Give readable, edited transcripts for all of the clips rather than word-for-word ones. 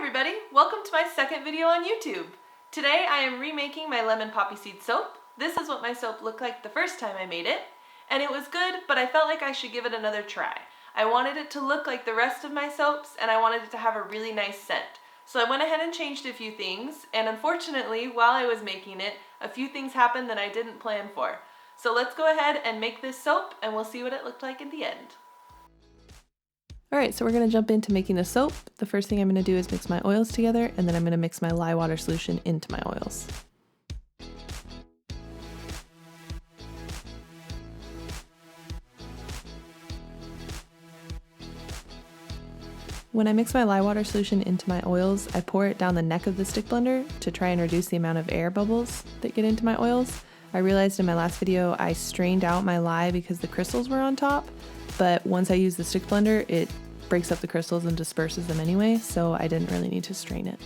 everybody! Welcome to my second video on YouTube. Today I am remaking my lemon poppy seed soap. This is what my soap looked like the first time I made it, and it was good, but I felt like I should give it another try. I wanted it to look like the rest of my soaps, and I wanted it to have a really nice scent. So I went ahead and changed a few things, and unfortunately, while I was making it, a few things happened that I didn't plan for. So let's go ahead and make this soap, and we'll see what it looked like in the end. Alright, so we're going to jump into making the soap. The first thing I'm going to do is mix my oils together, and then I'm going to mix my lye water solution into my oils. When I mix my lye water solution into my oils, I pour it down the neck of the stick blender to try and reduce the amount of air bubbles that get into my oils. I realized in my last video I strained out my lye because the crystals were on top, but once I use the stick blender, it breaks up the crystals and disperses them anyway, so I didn't really need to strain it.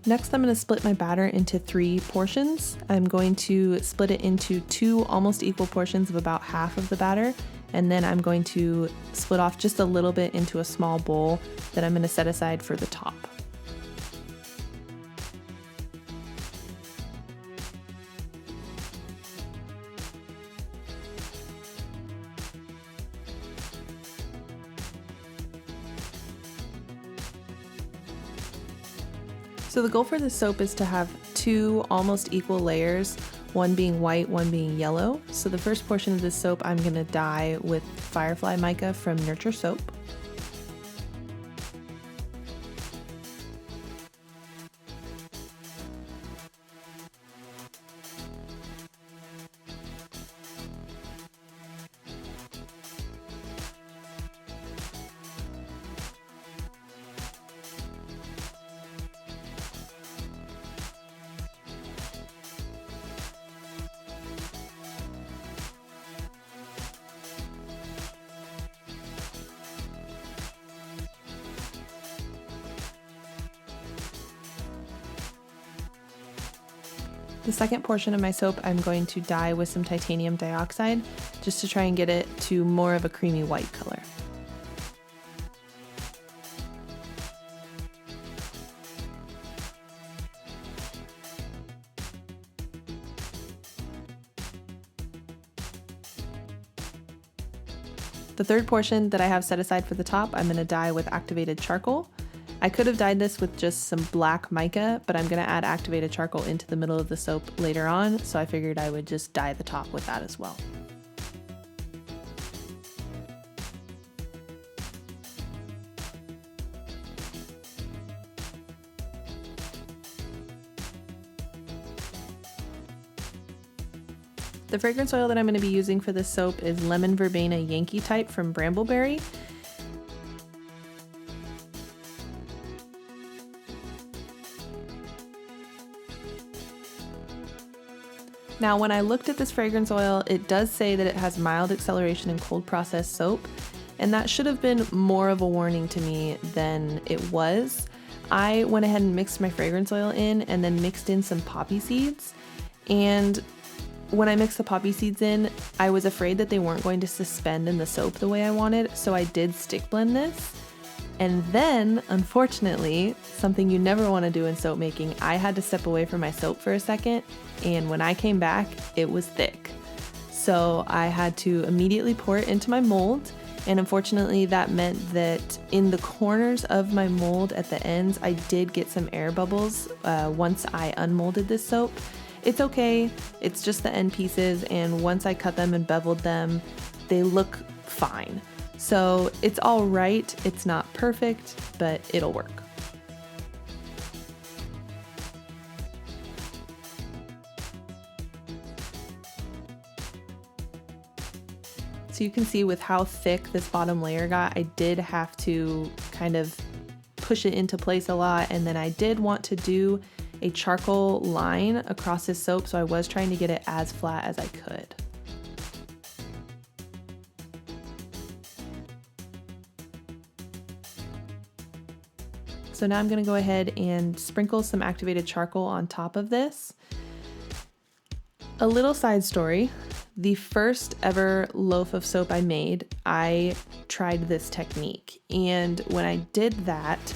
Next, I'm going to split my batter into 3 portions. I'm going to split it into 2 almost equal portions of about half of the batter, and then I'm going to split off just a little bit into a small bowl that I'm going to set aside for the top. So the goal for this soap is to have 2 almost equal layers, one being white, one being yellow. So the first portion of this soap I'm going to dye with Firefly Mica from Nurture Soap. The second portion of my soap I'm going to dye with some titanium dioxide just to try and get it to more of a creamy white color. The third portion that I have set aside for the top, I'm going to dye with activated charcoal. I could have dyed this with just some black mica, but I'm going to add activated charcoal into the middle of the soap later on, so I figured I would just dye the top with that as well. The fragrance oil that I'm going to be using for this soap is Lemon Verbena Yankee Type from Brambleberry. Now, when I looked at this fragrance oil, it does say that it has mild acceleration in cold process soap, and that should have been more of a warning to me than it was. I went ahead and mixed my fragrance oil in and then mixed in some poppy seeds, and when I mixed the poppy seeds in, I was afraid that they weren't going to suspend in the soap the way I wanted, so I did stick blend this. And then, unfortunately, something you never want to do in soap making, I had to step away from my soap for a second, and when I came back, it was thick. So I had to immediately pour it into my mold, and unfortunately that meant that in the corners of my mold at the ends, I did get some air bubbles once I unmolded this soap. It's okay, it's just the end pieces, and once I cut them and beveled them, they look fine. So it's all right, it's not perfect, but it'll work. So you can see with how thick this bottom layer got, I did have to kind of push it into place a lot, and then I did want to do a charcoal line across this soap, so I was trying to get it as flat as I could. So now I'm gonna go ahead and sprinkle some activated charcoal on top of this. A little side story, the first ever loaf of soap I made, I tried this technique. And when I did that,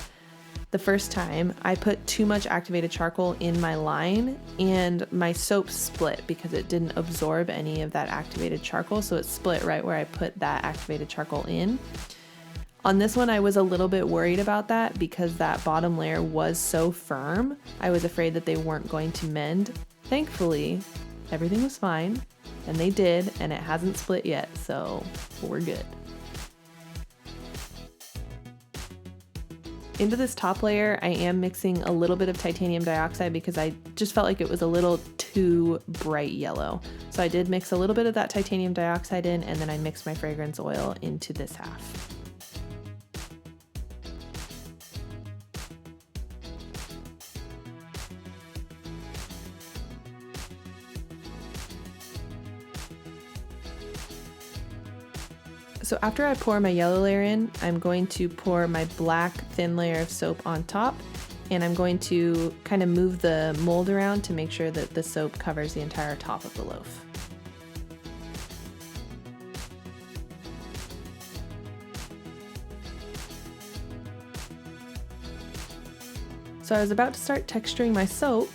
the first time, I put too much activated charcoal in my line and my soap split because it didn't absorb any of that activated charcoal. So it split right where I put that activated charcoal in. On this one, I was a little bit worried about that because that bottom layer was so firm. I was afraid that they weren't going to mend. Thankfully, everything was fine, and they did, and it hasn't split yet, so we're good. Into this top layer, I am mixing a little bit of titanium dioxide because I just felt like it was a little too bright yellow. So I did mix a little bit of that titanium dioxide in, and then I mixed my fragrance oil into this half. So after I pour my yellow layer in, I'm going to pour my black thin layer of soap on top, and I'm going to kind of move the mold around to make sure that the soap covers the entire top of the loaf. So I was about to start texturing my soap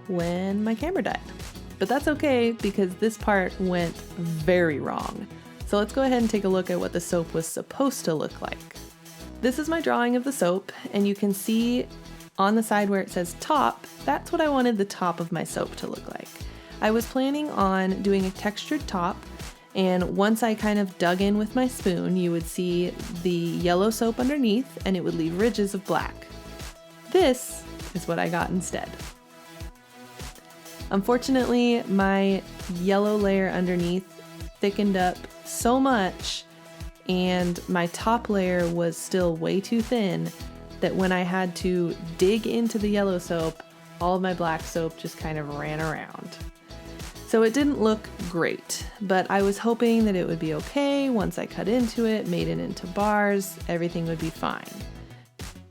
when my camera died. But that's okay because this part went very wrong. So let's go ahead and take a look at what the soap was supposed to look like. This is my drawing of the soap, and you can see on the side where it says top, that's what I wanted the top of my soap to look like. I was planning on doing a textured top, and once I kind of dug in with my spoon, you would see the yellow soap underneath and it would leave ridges of black. This is what I got instead. Unfortunately, my yellow layer underneath thickened up so much and my top layer was still way too thin that when I had to dig into the yellow soap, all of my black soap just kind of ran around. So it didn't look great, but I was hoping that it would be okay once I cut into it, made it into bars, everything would be fine.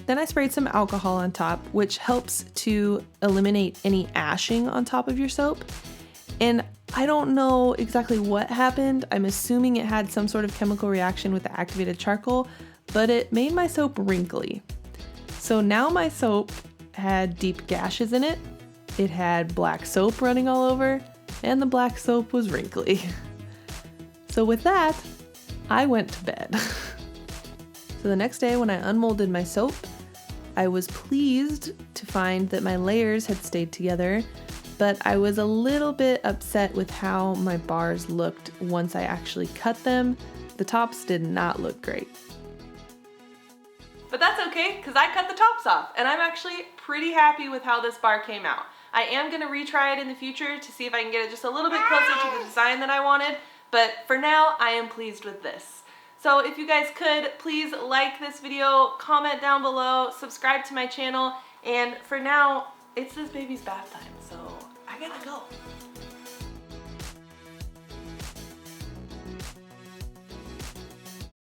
Then I sprayed some alcohol on top, which helps to eliminate any ashing on top of your soap. And I don't know exactly what happened. I'm assuming it had some sort of chemical reaction with the activated charcoal, but it made my soap wrinkly. So now my soap had deep gashes in it, it had black soap running all over, and the black soap was wrinkly. So with that, I went to bed. So the next day when I unmolded my soap, I was pleased to find that my layers had stayed together, but I was a little bit upset with how my bars looked once I actually cut them. The tops did not look great. But that's okay, because I cut the tops off, and I'm actually pretty happy with how this bar came out. I am going to retry it in the future to see if I can get it just a little bit closer to the design that I wanted, but for now, I am pleased with this. So if you guys could, please like this video, comment down below, subscribe to my channel, and for now, it's this baby's bath time, so I gotta go.